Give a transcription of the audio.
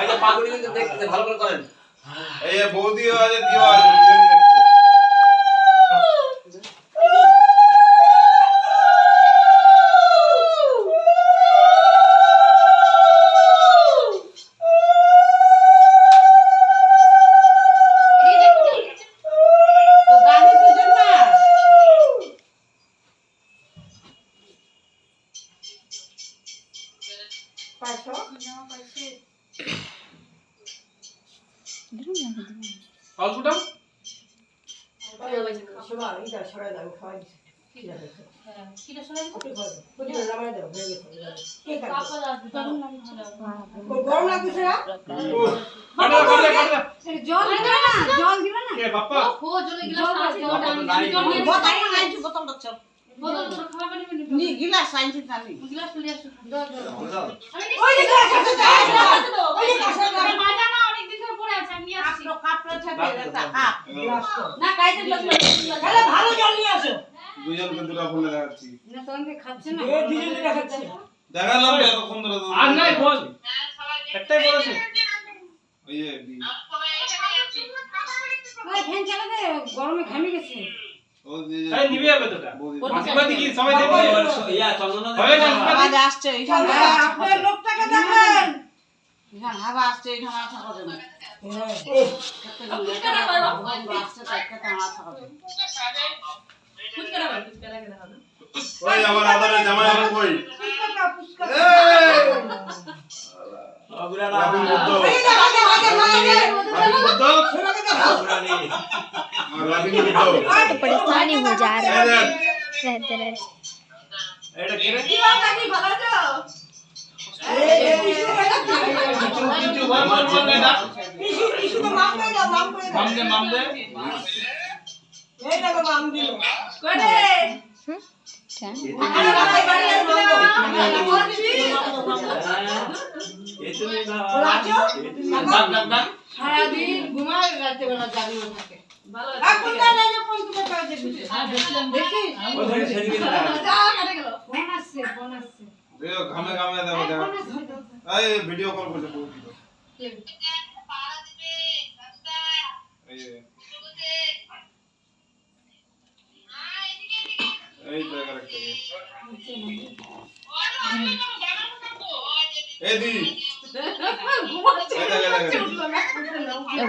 এই যে পাগুলি কিন্তু দেখতে ভালো করে করেন। এই বৌদিও আছে দিও আছে অল্পটাও গরম লাগছে না জল দিবা না জল দিবা না কে বাপ্পা ও জলে গ্লাস আছে জল নিয়ে বোতল আনছি বোতলটা চল বোতল তো খাওয়া পানি নি গিলাস আনছি জানি গ্লাস চলে আসো দাও ওই যে গ্লাস আছে ওই যে গ্লাস আছে মাজা না অনেক দিন ধরে পড়ে আছে আমি নিয়ে আসছি কাপড় ছাপে একটা কাপ গ্লাস না কাইতে জল তাহলে ভালো জল নিয়ে আসো দুজনকে দুটো ফোনে দেখাচ্ছি না তোমকে খাচ্ছে না এই দুজনে দেখাচ্ছে দেখালাম এতক্ষণ ধরে তো আর নাই বল একটাই বলেছে ওই যে ওই ফ্যান চালা দে গরমে ঘামে গেছে ও যে এই নিবে যাবে তোটা বৌদি মাসিবাদি কি সবাই দেখবে ইয়া চন্দনা হবে না আওয়াজ আসছে এইখানে আপনার লোকটাকে দেখেন এখানে হাওয়া আসছে এইখানে আসা করে না আসছে তাকে মাথা করে ফুচকা লাগে দেখা দাও ওই আমার আদরের জামাই হবে কই অগুরা না রাবিন বুদ্ধ এই যে আগে আগে আগে রাবিন বুদ্ধ ছেলেকে দেখো অগুরা নেই রাবিন বুদ্ধ तो परेशानी हो जा रहा है रहते रहते এটা কে রে কি বাবা কি ভালো আছো কিছু বল চলে না ইসু তো মাম করে দাও মাম করে দাও মামদে এই দেখো মাম দিল করে क्या আরে বাবা বাড়ি এতনি না ডাক ডাক ডাক সারা দিন ঘুমায় রাতে বেলা জাগি না থাকে ভালো এখন না লাগে ফোন করে কাজ দেখি দেখি ওই ধরে ছেড়ে দিন যা কেটে গেল ফোন আসছে দেখো ঘামে ঘামে দেখো দেখো এই ভিডিও কল করছে বৌদি তো এই যে এই তো একটা এই দি ঘুমাচ্ছে এই দেখো উঠলো না